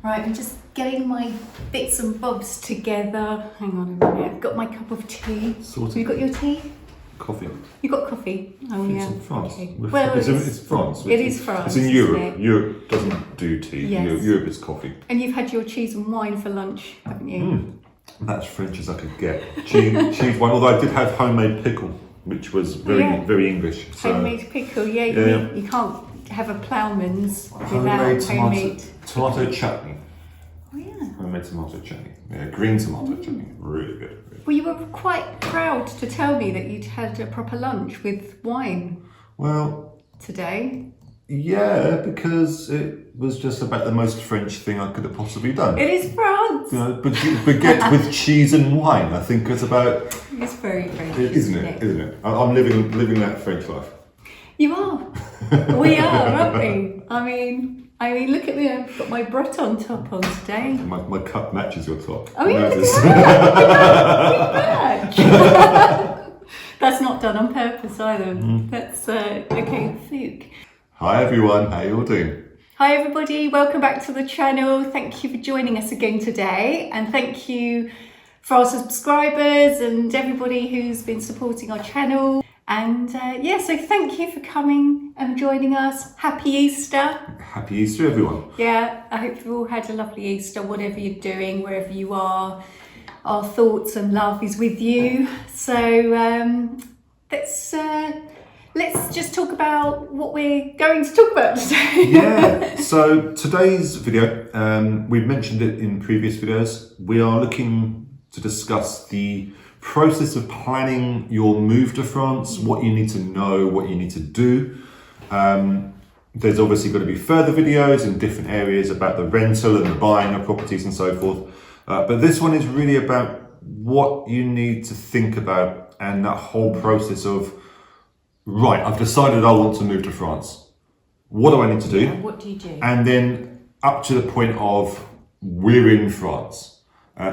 Right, I'm just getting my bits and bobs together. Hang on a minute. I've got my cup of tea. Sorted. Have you got your tea? Coffee. You got coffee? Oh yeah. It's in France. Okay. Well, it's France. It is France. It's in isn't Europe. it? Europe doesn't do tea. Yes. Europe is coffee. And you've had your cheese and wine for lunch, haven't you? That's French as I could get. Cheese wine. Although I did have homemade pickle, which was very English. So, Homemade pickle, yeah. You can't have a ploughman's homemade without homemade tomato chutney. Oh yeah. Homemade tomato chutney. Yeah, green tomato chutney. Really good. Well, you were quite proud to tell me that you'd had a proper lunch with wine. Well, today. Yeah, because it was just about the most French thing I could have possibly done. It is France. You know, baguette with cheese and wine. I think it's about. It's very French, isn't it? Isn't it? I'm living that French life. You are. We are, aren't we? I mean, look at me. I've got my Breton top on today. My cup matches your top. Oh yeah, look at that. We match. That's not done on purpose either. That's okay, fluke. Hi everyone, how you all doing? Hi everybody, welcome back to the channel. Thank you for joining us again today, and thank you for our subscribers and everybody who's been supporting our channel. And so thank you for coming and joining us. Happy Easter. Happy Easter everyone. Yeah, I hope you've all had a lovely Easter, whatever you're doing, wherever you are. Our thoughts and love is with you. So let's just talk about what we're going to talk about today. Yeah, so today's video, we've mentioned it in previous videos. We are looking to discuss the process of planning your move to France, what you need to know, what you need to do. There's obviously going to be further videos in different areas about the rental and the buying of properties and so forth. But this one is really about what you need to think about and that whole process of, right, I've decided I want to move to France. What do I need to do? Yeah, what do you do? And then up to the point of, we're in France.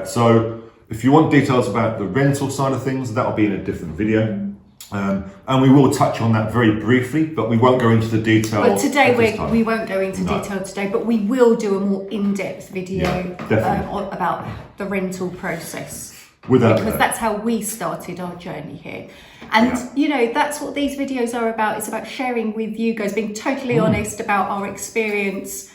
So if you want details about the rental side of things, that'll be in a different video. And we will touch on that very briefly, but we won't go into the detail. But today we won't go into detail today, but we will do a more in-depth video about the rental process. Because that's how we started our journey here. And you know, that's what these videos are about. It's about sharing with you guys, being totally honest about our experience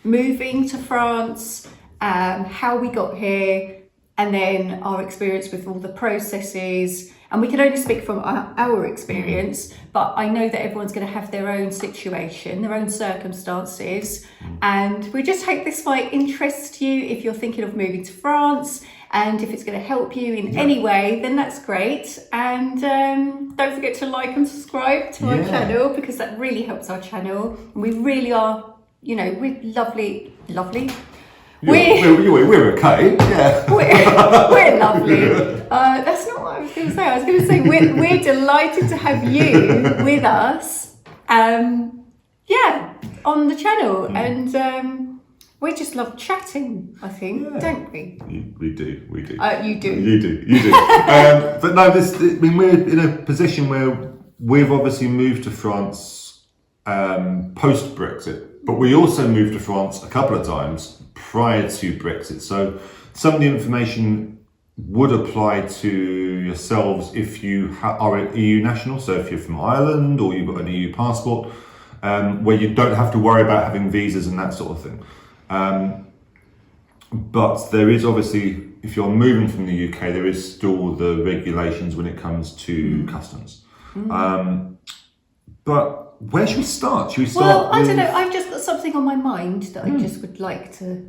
moving to France, how we got here, and then our experience with all the processes. And we can only speak from our experience, but I know that everyone's going to have their own situation, their own circumstances. And we just hope this might interest you if you're thinking of moving to France. And if it's going to help you in any way, then that's great. And don't forget to like and subscribe to our channel, because that really helps our channel. And we really are, you know, we're lovely. We're okay, yeah. We're lovely. That's not what I was going to say. I was going to say we're delighted to have you with us, on the channel. And we just love chatting, I think, don't we? We do. You do. You do. But no, we're in a position where we've obviously moved to France post-Brexit, but we also moved to France a couple of times prior to Brexit. So some of the information would apply to yourselves if you are an EU national, so if you're from Ireland or you've got an EU passport, where you don't have to worry about having visas and that sort of thing. But there is obviously, if you're moving from the UK, there is still the regulations when it comes to customs. But where should we start? Well, I don't know. I've just got something on my mind that I just would like to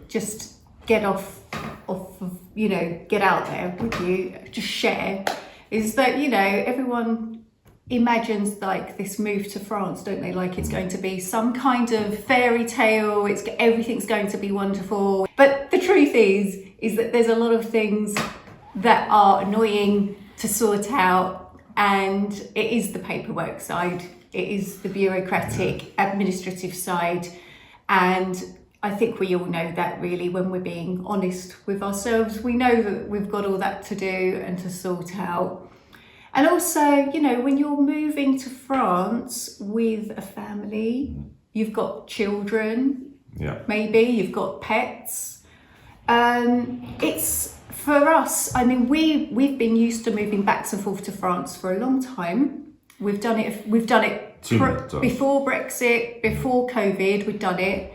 just get off of, you know, get out there with you, just share. Is that, you know, everyone imagines like this move to France, don't they? Like it's going to be some kind of fairy tale. Everything's going to be wonderful. But the truth is that there's a lot of things that are annoying to sort out, and it is the paperwork side. It is the bureaucratic, administrative side. And I think we all know that, really, when we're being honest with ourselves. We know that we've got all that to do and to sort out. And also, you know, when you're moving to France with a family, you've got children, Yeah. Maybe you've got pets. It's for us. I mean, we've been used to moving back and forth to France for a long time. We've done it before Brexit, before COVID. We've done it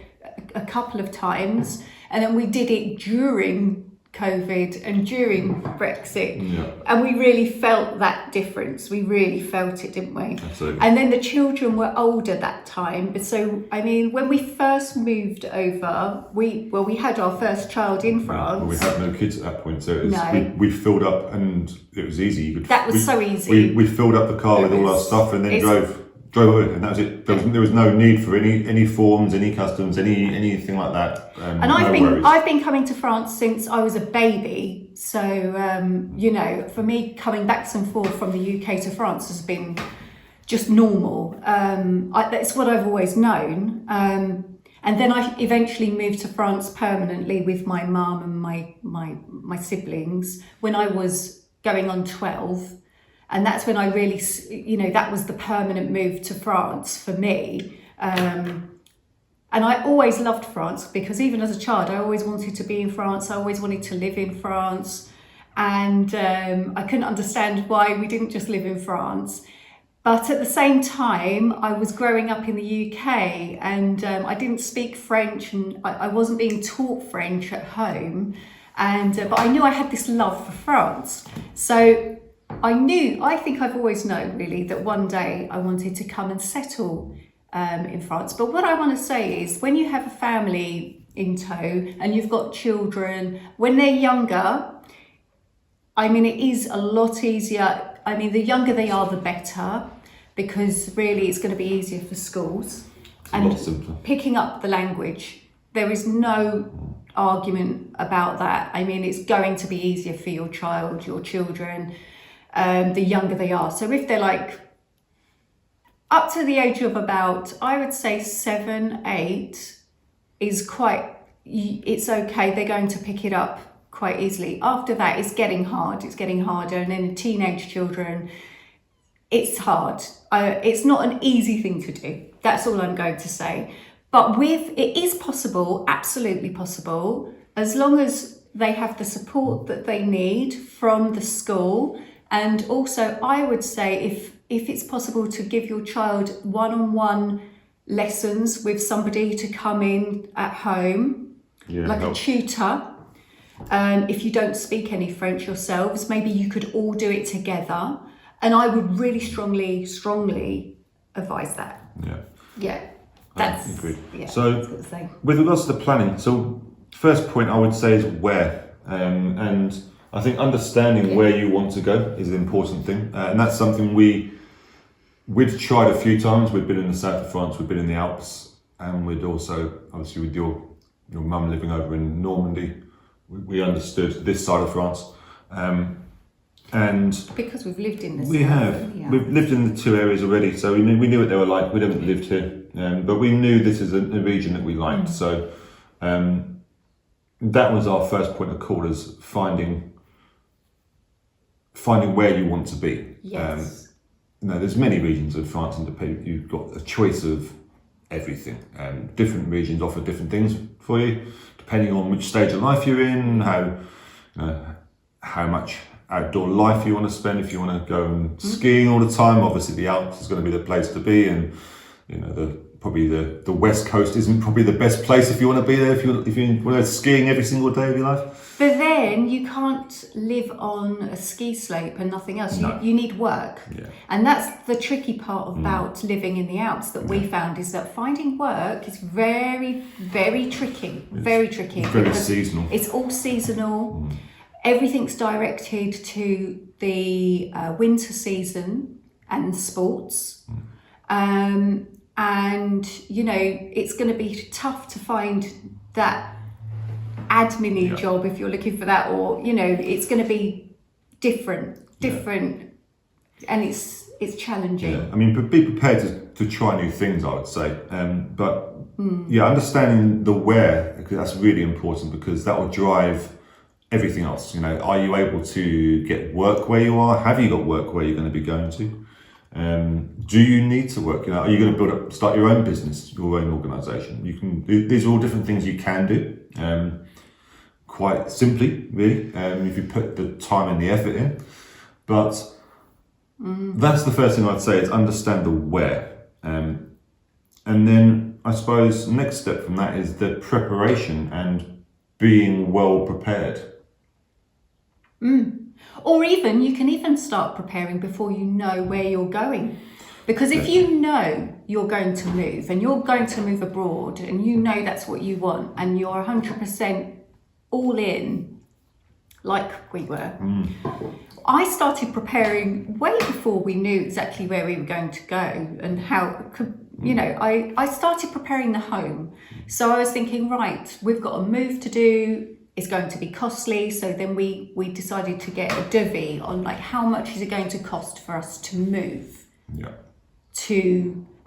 a couple of times, and then we did it during COVID and during Brexit, and we really felt that difference. We really felt it, didn't we? Absolutely. And then the children were older that time, but so I mean, when we first moved over, we had our first child in France. Well, we had no kids at that point, so it was, we filled up, and it was easy. So easy. We filled up the car with all our stuff, and then drove away, and that was it. There was no need for any forms, any customs, anything like that. And I've been coming to France since I was a baby. So you know, for me, coming back and forth from the UK to France has been just normal. That's what I've always known. And then I eventually moved to France permanently with my mum and my siblings when I was going on 12. And that's when I really, you know, that was the permanent move to France for me. And I always loved France because even as a child, I always wanted to be in France. I always wanted to live in France. And I couldn't understand why we didn't just live in France. But at the same time, I was growing up in the UK and I didn't speak French and I wasn't being taught French at home. But I knew I had this love for France. So I think I've always known really that one day I wanted to come and settle in France. But what I want to say is when you have a family in tow and you've got children, when they're younger, I mean, it is a lot easier. I mean, the younger they are, the better, because really it's going to be easier for schools. And picking up the language, there is no argument about that. I mean, it's going to be easier for your child, your children, the younger they are. So if they're like up to the age of about, I would say 7, 8 is quite, it's okay. They're going to pick it up quite easily. After that, it's getting hard. It's getting harder. And then teenage children, it's hard. It's not an easy thing to do. That's all I'm going to say. But it is possible, absolutely possible, as long as they have the support that they need from the school. And also, I would say if it's possible to give your child one-on-one lessons with somebody to come in at home, like a tutor. If you don't speak any French yourselves, maybe you could all do it together. And I would really strongly advise that. Yeah. That's agreed. Yeah, so with regards to the planning, so first point I would say is where, and I think understanding where you want to go is an important thing, and that's something we've tried a few times. We've been in the south of France, we've been in the Alps, and we'd also, obviously with your mum living over in Normandy, we understood this side of France. And because we've lived in this, we've lived in the two areas already, so we knew what they were like. We haven't lived here, but we knew this is a region that we liked. So that was our first point of call, is finding where you want to be. Yes. There's many regions of France, and you've got a choice of everything. Different regions offer different things for you, depending on which stage of life you're in, how much outdoor life you want to spend. If you want to go and skiing all the time, obviously the Alps is going to be the place to be, and probably the West Coast isn't probably the best place if you want to be there. If you want to go skiing every single day of your life. But then you can't live on a ski slope and nothing else. No. You need work, and that's the tricky part about living in the Alps that we found, is that finding work is very, very tricky. Very tricky. It's very seasonal. It's all seasonal. Everything's directed to the winter season and sports. And, it's going to be tough to find that admin job if you're looking for that, or, it's going to be different, and it's challenging. Yeah. I mean, be prepared to try new things, I would say. But understanding the where, because that's really important, because that will drive everything else. Are you able to get work where you are? Have you got work where you're going to be going to? Do you need to work? Are you going to start your own business, your own organisation? These are all different things you can do, quite simply, really, if you put the time and the effort in. But that's the first thing I'd say, is understand the where. And then I suppose the next step from that is the preparation and being well prepared. Or even, you can even start preparing before you know where you're going. Because if you know you're going to move and you're going to move abroad and you know that's what you want and you're 100% all in, like we were, I started preparing way before we knew exactly where we were going to go and how, I started preparing the home. So I was thinking, right, we've got a move to do. It's going to be costly, so then we decided to get a devis on like how much is it going to cost for us to move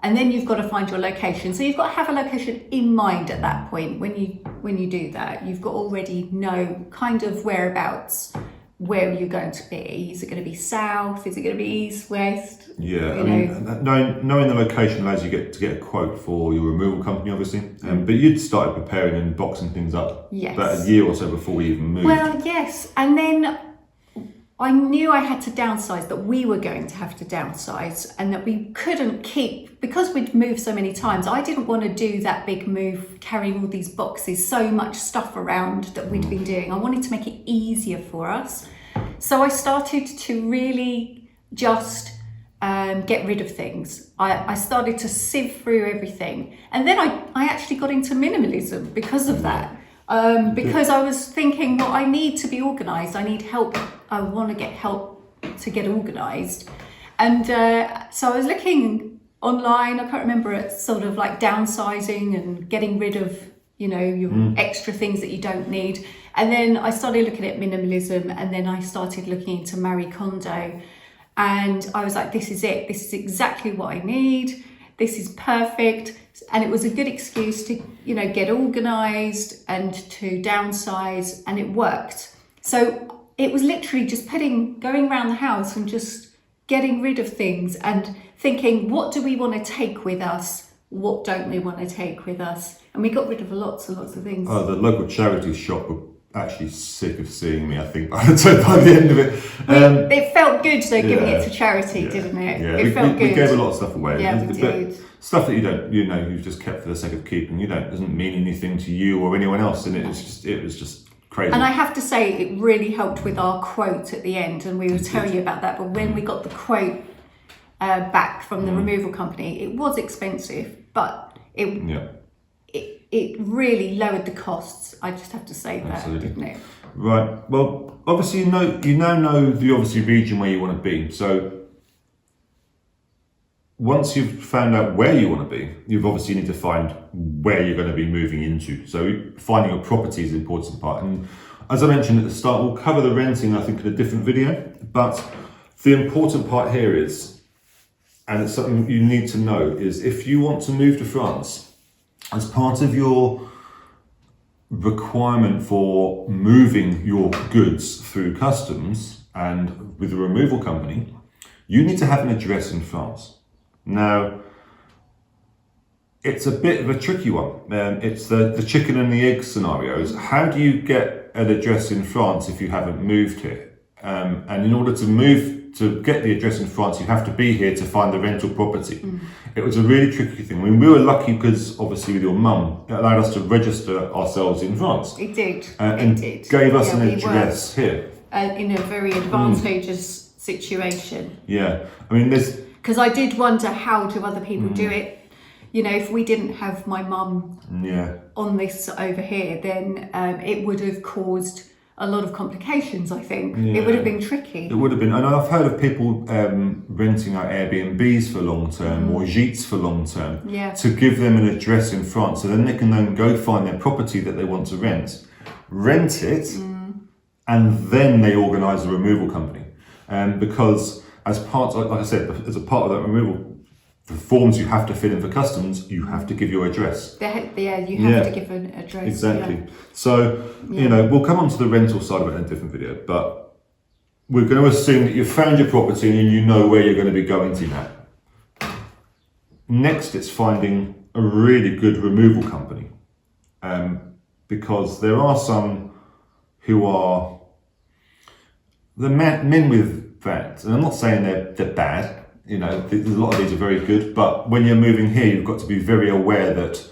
and then you've got to find your location. So you've got to have a location in mind at that point. When you do that, you've got to already know kind of whereabouts where you're going to be. Is it going to be south? Is it going to be east, west? Yeah, knowing the location allows you to get a quote for your removal company, obviously. But you'd started preparing and boxing things up about a year or so before we even moved. Well, yes, and then I knew I had to downsize, that we were going to have to downsize, and that we couldn't keep, because we'd moved so many times, I didn't want to do that big move, carrying all these boxes, so much stuff around that we'd been doing. I wanted to make it easier for us. So I started to really just get rid of things. I started to sieve through everything. And then I actually got into minimalism because of that. Because I was thinking, well, I need to be organised. I need help. I want to get help to get organised. And so I was looking online. I can't remember it, sort of like downsizing and getting rid of, your extra things that you don't need. And then I started looking at minimalism, and then I started looking into Marie Kondo. And I was like, this is it. This is exactly what I need. This is perfect. And it was a good excuse to, get organised and to downsize, and it worked. So it was literally just going around the house and just getting rid of things and thinking, what do we want to take with us? What don't we want to take with us? And we got rid of lots and lots of things. Oh, the local charity shop were actually sick of seeing me, I think, by the end of it. It felt good, though, giving it to charity, didn't it? Yeah, it felt good. We gave a lot of stuff away. Yeah, we did. Stuff that you've just kept for the sake of keeping. Doesn't mean anything to you or anyone else, and it was just crazy. And I have to say, it really helped with our quote at the end, and we will tell you about that. But when we got the quote back from the removal company, it was expensive, but it really lowered the costs. I just have to say that, didn't it? Right. Well, obviously you now know the region where you want to be. So once you've found out where you want to be, you obviously need to find where you're going to be moving into. So finding a property is the important part. And as I mentioned at the start, we'll cover the renting, I think, in a different video. But the important part here is, and it's something you need to know, is if you want to move to France, as part of your requirement for moving your goods through customs and with a removal company, you need to have an address in France. Now, it's a bit of a tricky one. It's the chicken and the egg scenarios. How do you get an address in France if you haven't moved here? And in order to get the address in France, you have to be here to find the rental property. It was a really tricky thing. I mean, we were lucky because obviously with your mum, it allowed us to register ourselves in France. It did. And gave us an address here. In a very advantageous situation. Yeah. I mean, because I did wonder, how do other people do it? If we didn't have my mum on this over here, then it would have caused a lot of complications, I think. Yeah. It would have been tricky. It would have been. And I've heard of people renting out Airbnbs for long term or gîtes for long term to give them an address in France, so then they can then go find their property that they want to rent it, and then they organise a removal company. Because as part, like I said, as a part of that removal, the forms you have to fill in for customs, you have to give your address. You have to give an address. Exactly. Yeah. So, we'll come on to the rental side of it in a different video, but we're going to assume that you've found your property and you know where you're going to be going to now. Next, it's finding a really good removal company, because there are some who are the men with vans, and I'm not saying they're bad. You know, a lot of these are very good, but when you're moving here, you've got to be very aware that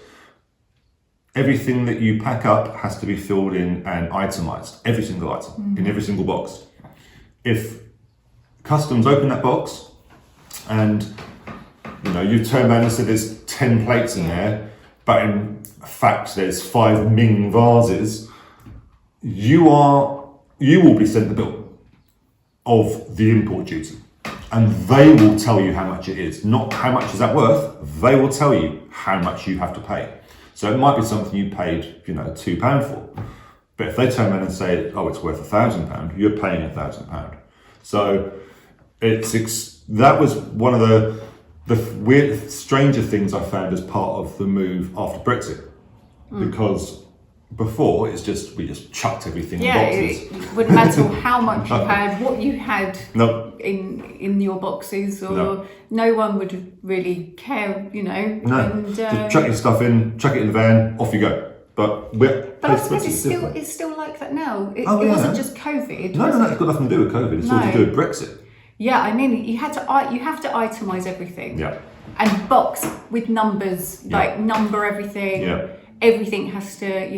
everything that you pack up has to be filled in and itemized, every single item, in every single box. If customs open that box and you've turned around and said there's 10 plates in there, but in fact there's 5 Ming vases, you will be sent the bill of the import duty. And they will tell you how much it is, not how much is that worth. They will tell you how much you have to pay. So it might be something you paid, £2 for. But if they turn around and say, oh, it's worth £1,000, you're paying £1,000. So that was one of the weird, stranger things I found as part of the move after Brexit. Because before we just chucked everything in boxes. It wouldn't matter how much you had, what you had in your boxes, or no one would really care, just chuck your stuff in, chuck it in the van, off you go. But I suppose it's still like that now. It wasn't just COVID. No, it's got nothing to do with COVID. It's all to do with Brexit. Yeah, I mean, you have to itemize everything. Yeah. And box with numbers, like number everything. Yeah. Everything you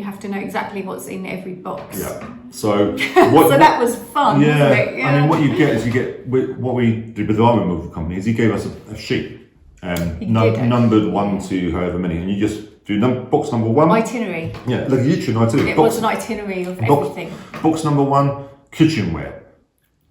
have to know exactly what's in every box. Yeah. So so that was fun, wasn't it? Yeah. I mean, what you get is what we did with our removal company is he gave us a sheet, numbered 1 to however many, and you just do box number 1. Itinerary. Yeah, like literally an itinerary. It was an itinerary of everything. Box number 1, kitchenware,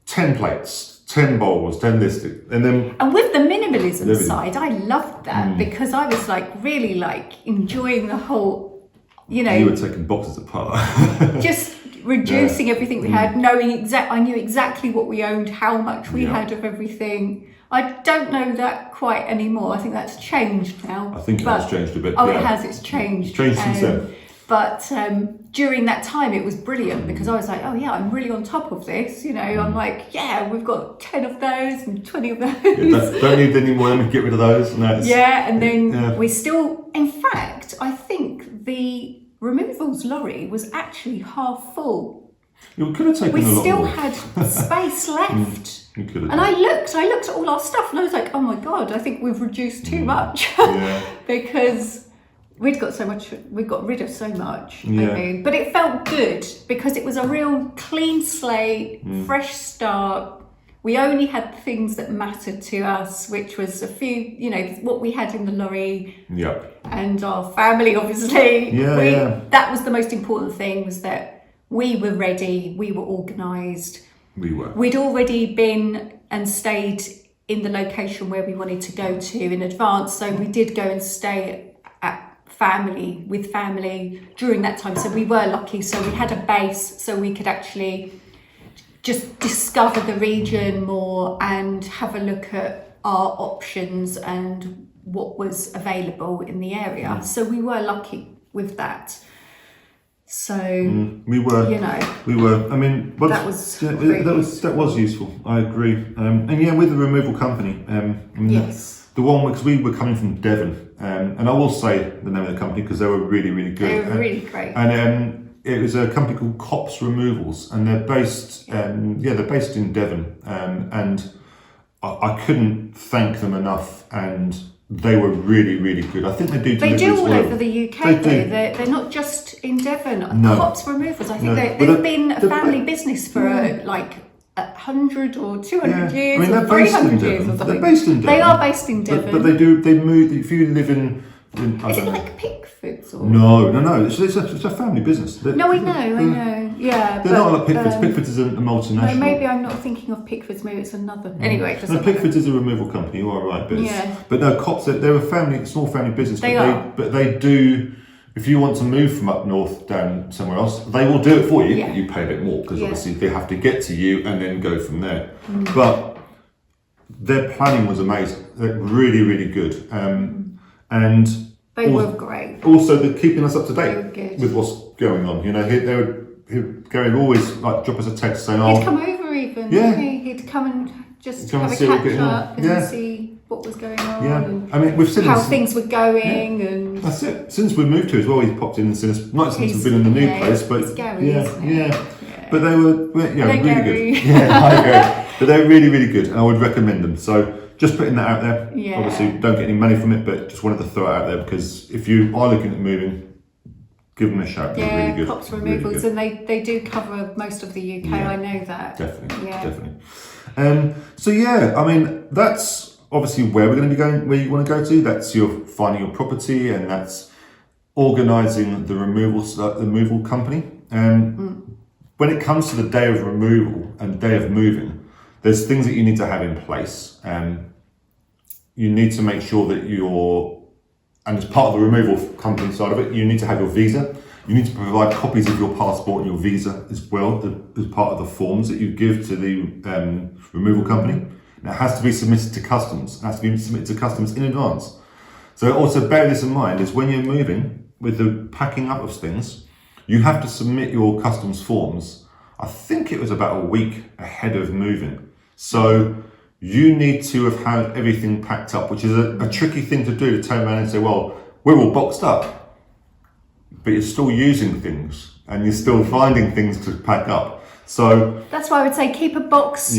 10 plates, 10 bowls, 10 this, and with the minimalism side, I loved that because I was really enjoying the whole, You were taking boxes apart. just reducing everything we had, I knew exactly what we owned, how much we had of everything. I don't know that quite anymore. I think that's changed now. I think it has changed a bit. Oh, it has. It's changed. It's changed since then. But during that time, it was brilliant because I was like, oh yeah, I'm really on top of this. I'm like, yeah, we've got 10 of those and 20 of those. Yeah, don't need any more, get rid of those. No, and then we still, in fact, I think the removals lorry was actually half full. We could have taken a lot more. We still had space left. And I looked at all our stuff and I was like, oh my God, I think we've reduced too much. Because we'd got rid of so much. Yeah. I mean, but it felt good because it was a real clean slate, fresh start. We only had things that mattered to us, which was a few, what we had in the lorry. Yeah. And our family, obviously. That was the most important thing, was that we were ready, we were organised. We were. We'd already been and stayed in the location where we wanted to go to in advance. So we did go and stay with family during that time. So we were lucky. So we had a base so we could actually just discover the region more and have a look at our options and what was available in the area. So we were lucky with that. So we were. I mean, that was useful. I agree. And with the removal company. Yes. The one, because we were coming from Devon, and I will say the name of the company because they were really, really good. They were really great. And it was a company called Cops Removals, and they're based. They're based in Devon, and I couldn't thank them enough. And they were really, really good. I think they do. They do all over the UK. They're not just in Devon. No. Cops Removals. I think they've been a family business for 100 or 200 years. I mean, they're based in Devon. They're based in Devon. They are based in Devon. But they move. If you live in is it like Pickford's? Or? No. It's a family business. I know. Yeah. They're not like Pickford's. Pickford's is a multinational. No, maybe I'm not thinking of Pickford's. Maybe it's another. Anyway, Pickford's is a removal company. You are right, but no, Cops. They're a small family business. But they do. If you want to move from up north down somewhere else, they will do it for you. But you pay a bit more because obviously they have to get to you and then go from there. But their planning was amazing. They're really, really good. And they were great. Also, they're keeping us up to date with what's going on. Gary would always like drop us a text saying, he'd come over even, wouldn't he? He'd come and just have a catch up and see what was going on. Yeah, I mean, we've seen how things were going, and that's it. Since we moved here as well, he's popped in and seen us. Not since we've been in the new place, but it's Gary, isn't it? Yeah. But they were really Gary. good. Yeah, hi Gary. But they're really, really good, and I would recommend them. So just putting that out there. Yeah. Obviously, don't get any money from it, but just wanted to throw it out there because if you are looking at moving, give them a shout. Yeah, really good. Cops Removals, and they do cover most of the UK. Yeah. I know that. Definitely. So yeah, I mean that's obviously where we're going to be going. Where you want to go to? That's your finding your property, and that's organising the removal company. When it comes to the day of removal and day of moving, there's things that you need to have in place. You need to make sure that and as part of the removal company side of it, you need to have your visa. You need to provide copies of your passport and your visa as well as part of the forms that you give to the removal company. And it has to be submitted to customs. It has to be submitted to customs in advance. So also bear this in mind is when you're moving with the packing up of things, you have to submit your customs forms. I think it was about a week ahead of moving. So you need to have had everything packed up, which is a tricky thing to do, to turn around and say, well, we're all boxed up, but you're still using things and you're still finding things to pack up. So that's why I would say keep a box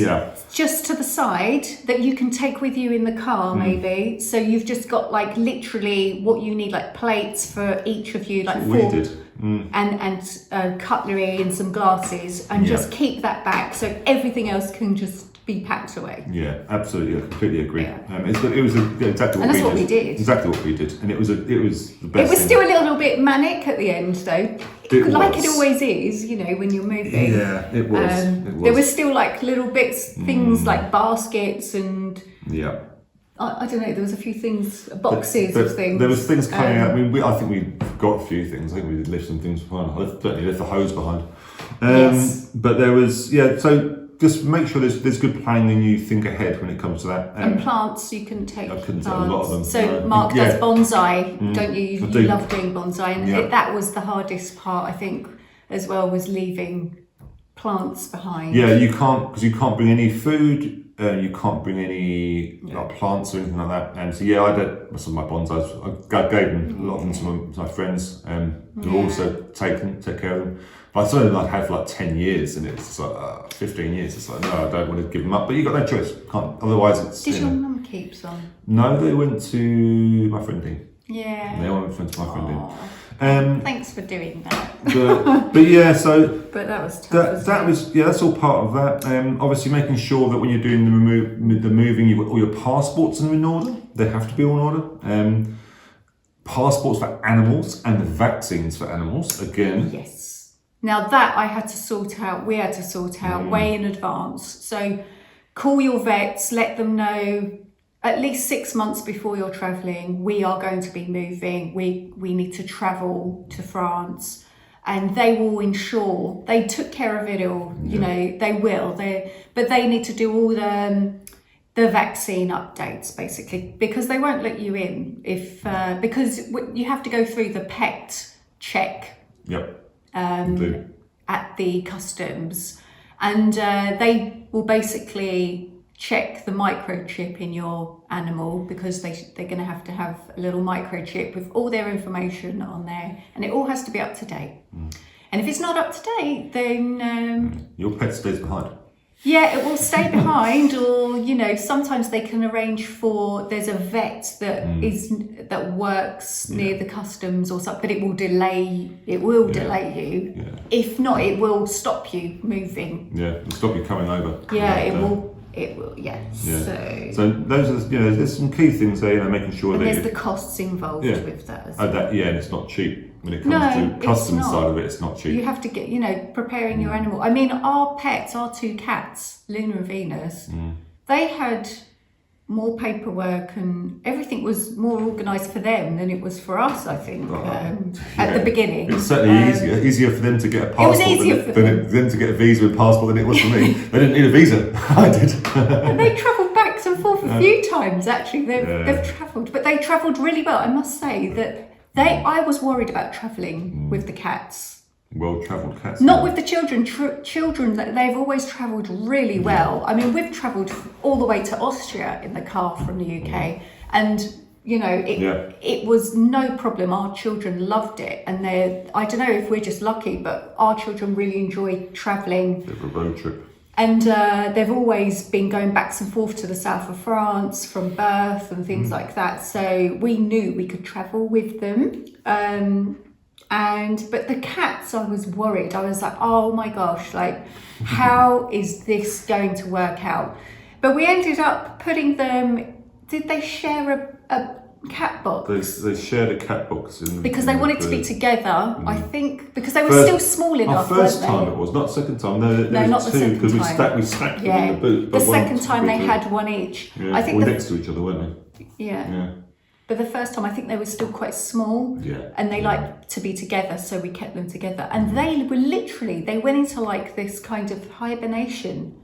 just to the side that you can take with you in the car, maybe. So you've just got like literally what you need, like plates for each of you, like fork and cutlery and some glasses, and just keep that back so everything else can just be packed away. Yeah, absolutely. I completely agree. It was exactly what we did. Exactly what we did, and it was the best. It was still a little bit manic at the end, though. It always is, when you're moving. Yeah, it was. There was still like little bits, things like baskets and. Yeah. I don't know. There was a few things, boxes of things. There was things coming out. I mean, I think we forgot a few things. I think we did leave some things behind. I certainly left the hose behind. Yes. But there was So just make sure there's good planning and you think ahead when it comes to that. And plants, you can take. I couldn't take a lot of them. So Mark does bonsai, don't you? You love doing bonsai, and that was the hardest part, I think, as well, was leaving plants behind. Yeah, you can't, because you can't bring any food. You can't bring any plants or anything like that. And so I did some of my bonsais. I gave them a lot of them to my friends, who also take care of them. But I saw them had for 10 years, and it's 15 years. It's no, I don't want to give them up. But you got no choice. Can't. Otherwise, it's. Did your mum keep some? No, they went to my friend Dean. Yeah. They went to my friend Dean. Thanks for doing that. But that was tough. That's all part of that. Obviously, making sure that when you're doing the moving, you've got all your passports in order. They have to be all in order. Passports for animals and the vaccines for animals. Again. Yes. Now that we had to sort out way in advance. So call your vets, let them know at least 6 months before you're travelling, we are going to be moving. We need to travel to France, and they will ensure they took care of it all. They will. But they need to do all the vaccine updates basically, because they won't let you in because you have to go through the pet check. Yep. At the customs, and they will basically check the microchip in your animal, because they're going to have a little microchip with all their information on there, and it all has to be up to date. And if it's not up to date, then your pet stays behind. Yeah, it will stay behind, or sometimes they can arrange there's a vet that works near the customs or something, but it will delay you. Yeah. If not, it will stop you moving. Yeah, it'll stop you coming over. Yeah, it will. Yeah. So those are there's some key things there, making sure there's the costs involved with that as well. And it's not cheap. When it comes to customs side of it, it's not cheap. You have to get, preparing your animal. I mean, our pets, our 2 cats, Luna and Venus, they had more paperwork, and everything was more organised for them than it was for us, I think, at the beginning. It's certainly easier for them to get a passport than to get a visa and passport than it was for me. They didn't need a visa. I did. And they travelled back and forth a few times, actually. They've travelled, but they travelled really well. I must say that I was worried about travelling with the cats well-travelled cats. Not with the children. Children, they've always travelled really well. I mean, we've travelled all the way to Austria in the car from the UK, and you know, it was no problem. Our children loved it, and I don't know if we're just lucky, but our children really enjoy travelling. Bit of a road trip. And they've always been going back and forth to the south of France from birth and things like that. So we knew we could travel with them. But the cats, I was worried. I was like, oh my gosh, like, how is this going to work out? But we ended up putting them, did they share a cat box? They shared a cat box. Because they wanted to be together, I think, because they were still small enough, Our first time it was, not second time. No, not the second time. Because we stacked them in the boot. The second time they had one each. Yeah. I think next to each other, weren't they? Yeah. But the first time, I think they were still quite small, and they liked to be together, so we kept them together. And they were they went into like this kind of hibernation.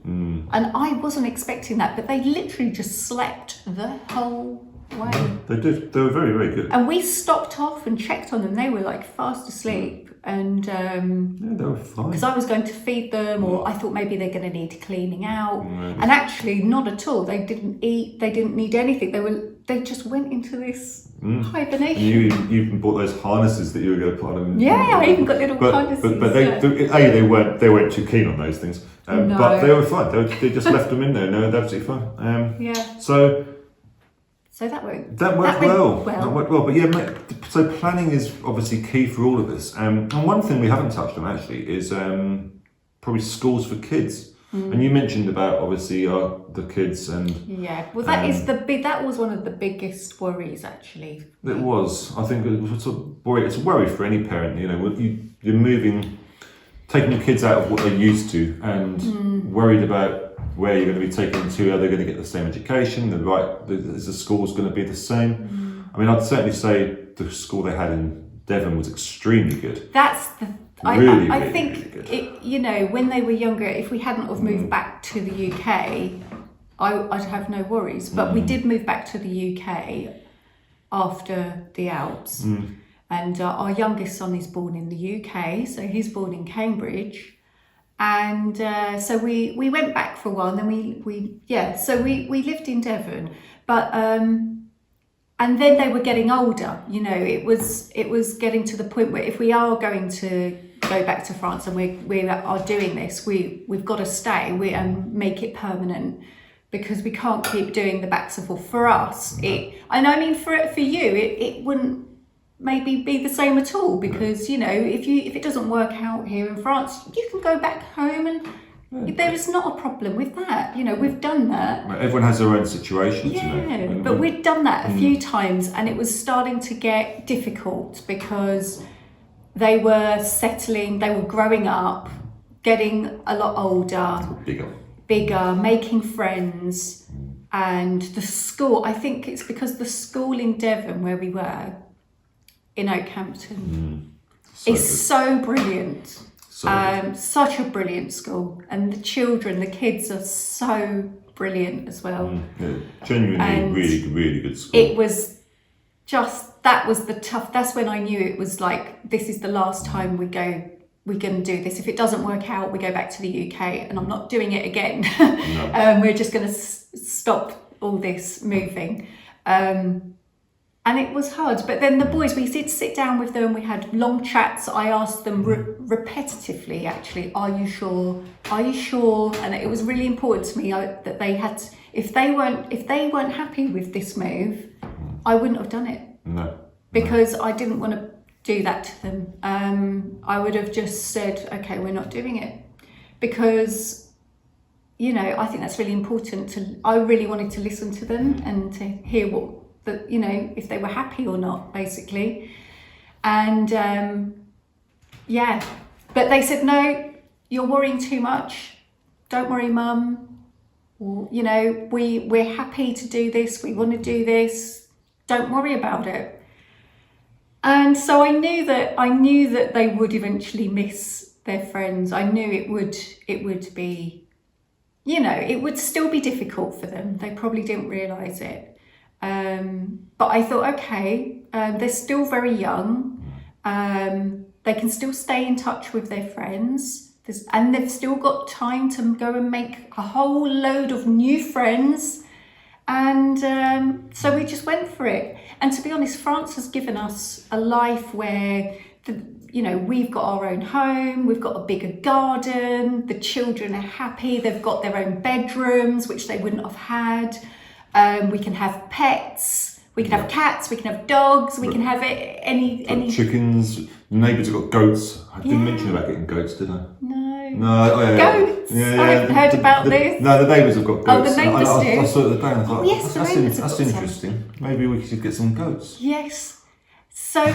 And I wasn't expecting that, but they literally just slept the whole way. They did. They were very, very good. And we stopped off and checked on them. They were like fast asleep. And they were fine. Because I was going to feed them, or I thought maybe they're going to need cleaning out. And actually, not at all. They didn't eat. They didn't need anything. They just went into this hibernation. And you even bought those harnesses that you were going to put on them. Yeah, I even got little harnesses. But they weren't too keen on those things. No. But they were fine. They just left them in there. No, they're absolutely fine. So that worked. That worked well. That worked well. But yeah, so planning is obviously key for all of this. And one thing we haven't touched on actually is probably schools for kids. And you mentioned about obviously the kids and that was one of the biggest worries actually. It was. I think it's a worry for any parent. You know, you're moving, taking your kids out of what they're used to, and worried about where you're going to be taking them to. Are they going to get the same education? Is the school's going to be the same? I mean, I'd certainly say the school they had in Devon was extremely good. That's the. I think really you know, when they were younger, if we hadn't have moved back to the UK, I'd have no worries. But we did move back to the UK after the Alps, and our youngest son is born in the UK, so he's born in Cambridge. And so we went back for a while, and then we lived in Devon, but and then they were getting older. You know, it was getting to the point where if we are going to go back to France and we are doing this, we've got to stay and make it permanent, because we can't keep doing the backs and forth. For us, for you, it wouldn't maybe be the same at all, because you know, if it doesn't work out here in France, you can go back home, and there is not a problem with that. You know, we've done that. Everyone has their own situations. But we'd done that a few times, and it was starting to get difficult because they were settling, they were growing up, getting a lot older, bigger, making friends, and the school. I think it's because the school in Devon where we were, in Oakhampton, is so brilliant. Such a brilliant school, and the kids are so brilliant as well. Genuinely, and really, really good school. It was just, that's when I knew it was like, this is the last time we're going to do this. If it doesn't work out, we go back to the UK, and I'm not doing it again. No. We're just going to stop all this moving. And it was hard, but then the boys, we did sit down with them, we had long chats. I asked them repetitively, actually, are you sure? Are you sure? And it was really important to me that they had, if they weren't happy with this move, I wouldn't have done it. No. Because I didn't want to do that to them. I would have just said, okay, we're not doing it. Because, you know, I think that's really important I really wanted to listen to them and to hear you know, if they were happy or not, basically. And but they said, no, you're worrying too much. Don't worry, Mum. Or, you know, we're happy to do this. We want to do this. Don't worry about it. And so I knew that they would eventually miss their friends. I knew it would be, you know, it would still be difficult for them. They probably didn't realise it. But I thought, okay, they're still very young. they can still stay in touch with their friends, and they've still got time to go and make a whole load of new friends. And so we just went for it. And to be honest, France has given us a life where, we've got our own home, we've got a bigger garden, the children are happy, they've got their own bedrooms, which they wouldn't have had. We can have pets, we can have cats, we can have dogs, we can have any chickens. Neighbours have got goats. I didn't mention about getting goats, did I? No. Goats? I haven't heard about this. No, the neighbours have got goats. Oh, the neighbours do? I saw it the other day and I thought, yes, that's interesting. Maybe we should get some goats. Yes. So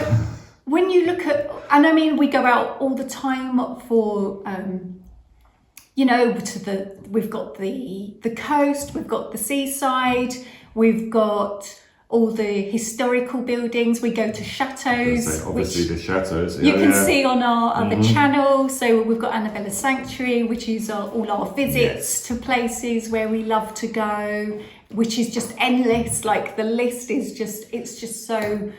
when you look at, and I mean, we go out all the time for, we've got the coast, we've got the seaside, we've got all the historical buildings, we go to chateaux. Obviously the chateaux. You can see on our other channel. So we've got Annabellaz Sanctuary, which is all our visits to places where we love to go, which is just endless. Like the list is it's just so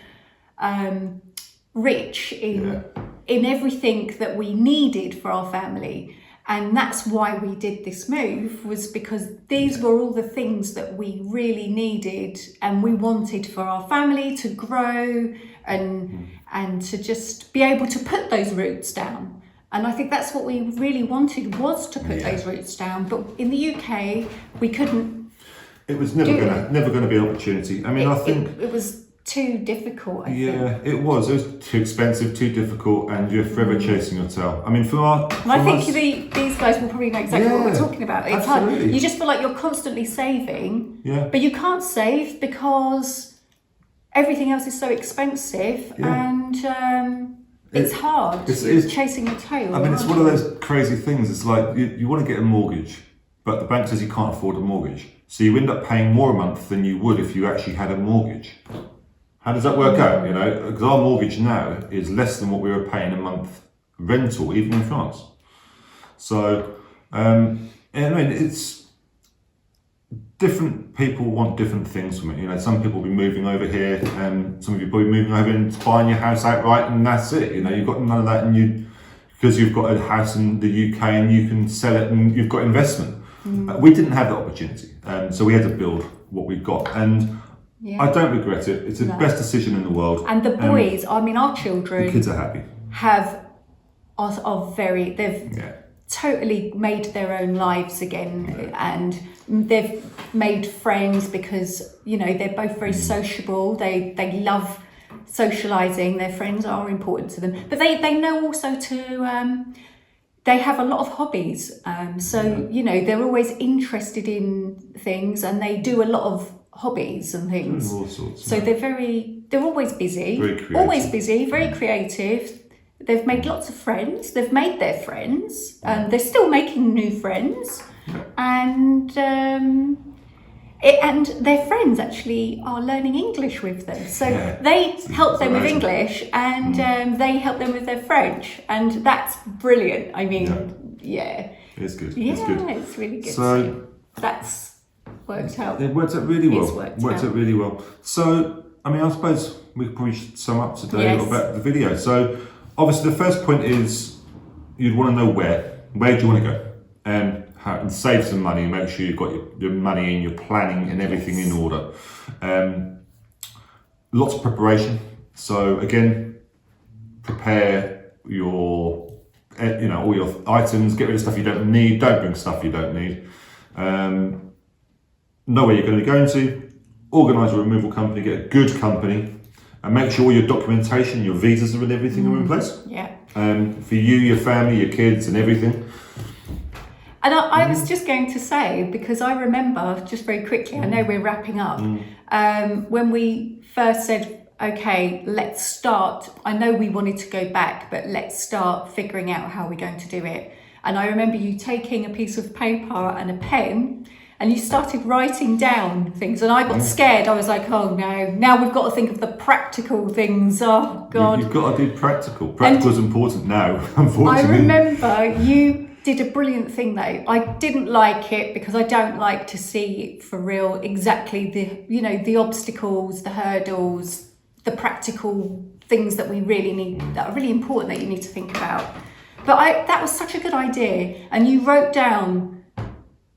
rich in everything that we needed for our family. And that's why we did this move, was because these were all the things that we really needed and we wanted for our family to grow and to just be able to put those roots down. And I think that's what we really wanted, was to put those roots down. But in the UK, we couldn't. It was never going to be an opportunity. I mean, I think it was too difficult, I think. Yeah, it was too expensive, too difficult, and you're forever chasing your tail. I mean, these guys will probably know exactly what we're talking about. It's absolutely. Hard. You just feel like you're constantly saving, but you can't save because everything else is so expensive, and it's hard. It's chasing your tail. I mean, it's one of those crazy things. It's like you want to get a mortgage, but the bank says you can't afford a mortgage. So you end up paying more a month than you would if you actually had a mortgage. How does that work out? Because our mortgage now is less than what we were paying a month rental, even in France. So, I mean, it's different people want different things from it. Some people will be moving over here, and some of you will be moving over and buying your house outright, and that's it. You've got none of that, and because you've got a house in the UK and you can sell it, and you've got investment. We didn't have that opportunity, so we had to build what we've got, and I don't regret it. It's the best decision in the world. And the boys, our children, the kids are happy. They've totally made their own lives again, and they've made friends because they're both very sociable. They love socializing. Their friends are important to them, but they know also to. They have a lot of hobbies, they're always interested in things, and they do a lot of hobbies and things. All sorts. So they're always busy, very creative. They've made lots of friends. They've made their friends, and they're still making new friends, and their friends actually are learning English with them. So they help them with English, and they help them with their French, and that's brilliant. I mean, it's good. It's really good. So that's worked out. It worked out really well. Worked out really well. So, I mean, I suppose we probably should sum up today about the video. So, obviously, the first point is you'd want to know where do you want to go, and save some money. Make sure you've got your money and your planning and everything in order. Lots of preparation. So again, prepare your all your items. Get rid of stuff you don't need. Don't bring stuff you don't need. Know where you're going to be going to. Organise a removal company. Get a good company. And make sure all your documentation, your visas and everything are in place. Yeah. For you, your family, your kids and everything. And I was just going to say, because I remember, just very quickly, I know we're wrapping up, when we first said, okay, let's start, I know we wanted to go back, but let's start figuring out how we're going to do it. And I remember you taking a piece of paper and a pen, and you started writing down things, and I got scared. I was like, oh no, now we've got to think of the practical things. Oh God. You've got to do practical. Practical is important now, unfortunately. I remember you did a brilliant thing though. I didn't like it because I don't like to see for real exactly the obstacles, the hurdles, the practical things that we really need, that are really important that you need to think about. But that was such a good idea. And you wrote down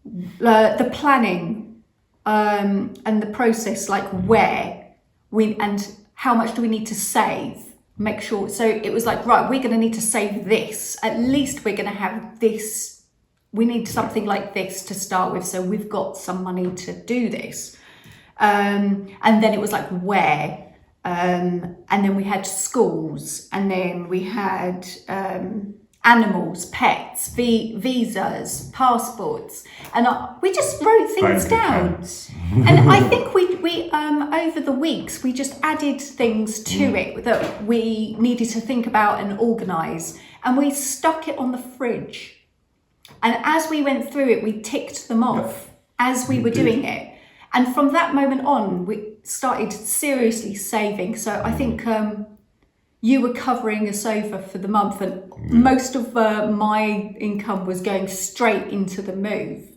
the planning and the process, like and how much do we need to save? Make sure. So it was like, right, we're going to need to save this. At least we're going to have this. We need something like this to start with. So we've got some money to do this. And then it was like where. And then we had schools. And then we had animals, pets, visas, passports. And we just wrote things down. And I think we over the weeks, we just added things to it that we needed to think about and organise. And we stuck it on the fridge. And as we went through it, we ticked them off as we were doing it. And from that moment on, we started seriously saving. So I think you were covering a sofa for the month, and most of my income was going straight into the move.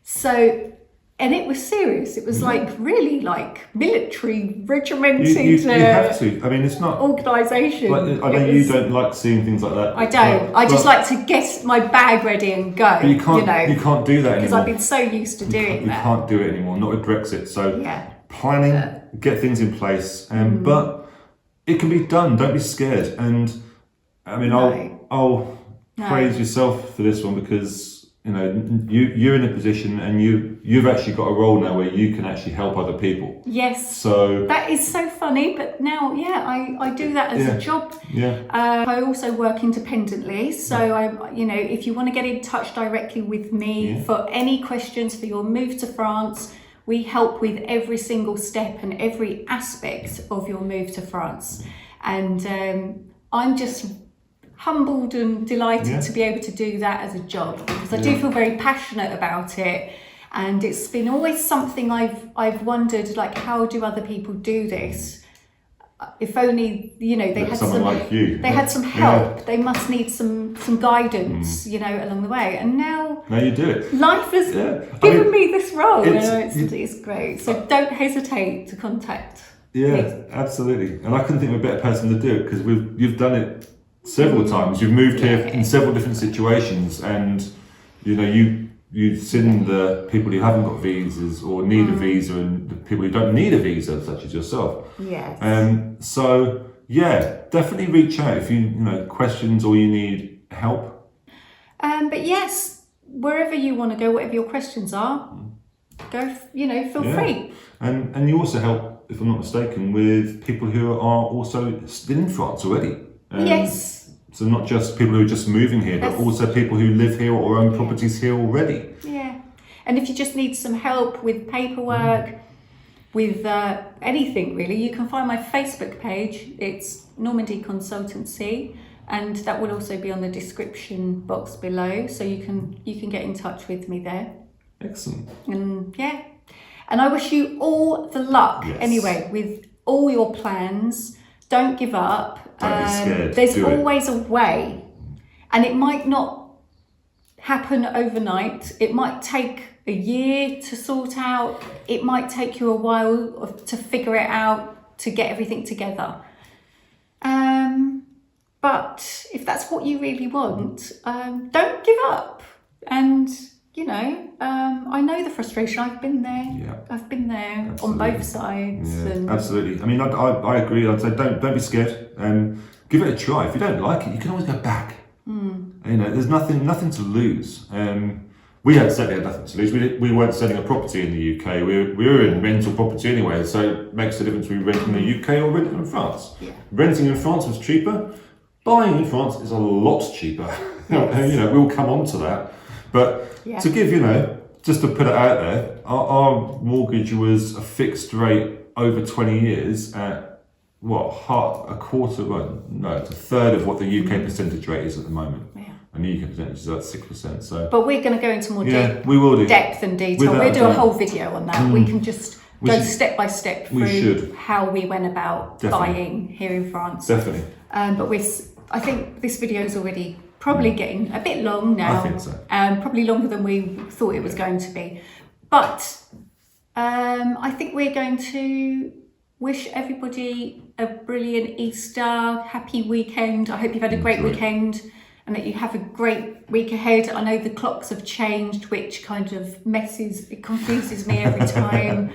So, and it was serious. It was like really like military, regimented. You have to. I mean, it's not organisation. Like, I know you don't like seeing things like that. I don't. I just like to get my bag ready and go. But you can't. You can't do that anymore because I've been so used to doing that. You can't do it anymore. Not with Brexit. So planning, get things in place, but it can be done. Don't be scared. And I mean, I'll praise yourself for this one, because you know you're in a position and you've actually got a role now where you can actually help other people. Yes. So that is so funny, but now I do that as a job. Yeah. I also work independently, so if you want to get in touch directly with me for any questions for your move to France, we help with every single step and every aspect of your move to France. And I'm just humbled and delighted to be able to do that as a job, because I do feel very passionate about it. And it's been always something I've wondered, like, how do other people do this? If only, they had someone like you. They had some help. They must need some guidance, along the way. And now you do it. Life has given me this role. It's great. So don't hesitate to contact me. Absolutely. And I couldn't think of a better person to do it, because you've done it several times. You've moved here in several different situations, and you've seen the people who haven't got visas or need a visa, and the people who don't need a visa, such as yourself. Yes. So definitely reach out if you questions or you need help. But yes, wherever you want to go, whatever your questions are, go. Feel free. And you also help, if I'm not mistaken, with people who are also still in France already. Yes. So not just people who are just moving here, but also people who live here or own properties here already. Yeah. And if you just need some help with paperwork, with anything really, you can find my Facebook page. It's Normandy Consultancy, and that will also be on the description box below. So you can get in touch with me there. Excellent. And and I wish you all the luck anyway with all your plans. Don't give up. Don't be scared. There's always a way, and it might not happen overnight. It might take a year to sort out. It might take you a while to figure it out, to get everything together. But if that's what you really want, don't give up. And I know the frustration. I've been there. Yeah. I've been there. Absolutely. On both sides. Yeah, absolutely. I mean, I agree. I'd say don't be scared. Give it a try. If you don't like it, you can always go back. There's nothing to lose. We certainly had nothing to lose. We weren't selling a property in the UK. We were in rental property anyway, so it makes a difference if we rent in the UK or rent in France. Yeah. Renting in France was cheaper. Buying in France is a lot cheaper. Yes. We'll come on to that. But to give, just to put it out there, our mortgage was a fixed rate over 20 years at a quarter, it's a third of what the UK percentage rate is at the moment. Yeah. And the UK percentage is about 6%. So, but we're going to go into more we will do. Depth and detail. We'll do a whole video on that. We can just go step by step through how we went about buying here in France. Definitely. But I think this video is already probably getting a bit long now. I think so. Probably longer than we thought it was going to be. But I think we're going to wish everybody a brilliant Easter, happy weekend. I hope you've had a great weekend and that you have a great week ahead. I know the clocks have changed, which kind of confuses me every time.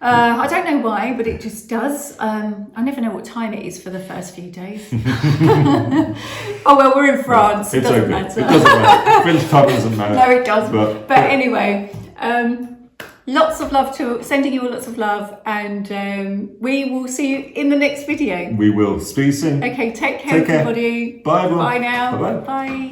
I don't know why, but it just does. I never know what time it is for the first few days. Oh, well, we're in France. It doesn't matter. It doesn't matter. French time doesn't matter. No, it doesn't. But anyway, lots of love sending you all lots of love, and we will see you in the next video. We will. Speak soon. Okay, take care, everybody. Bye, everyone. Bye now. Bye-bye. Bye.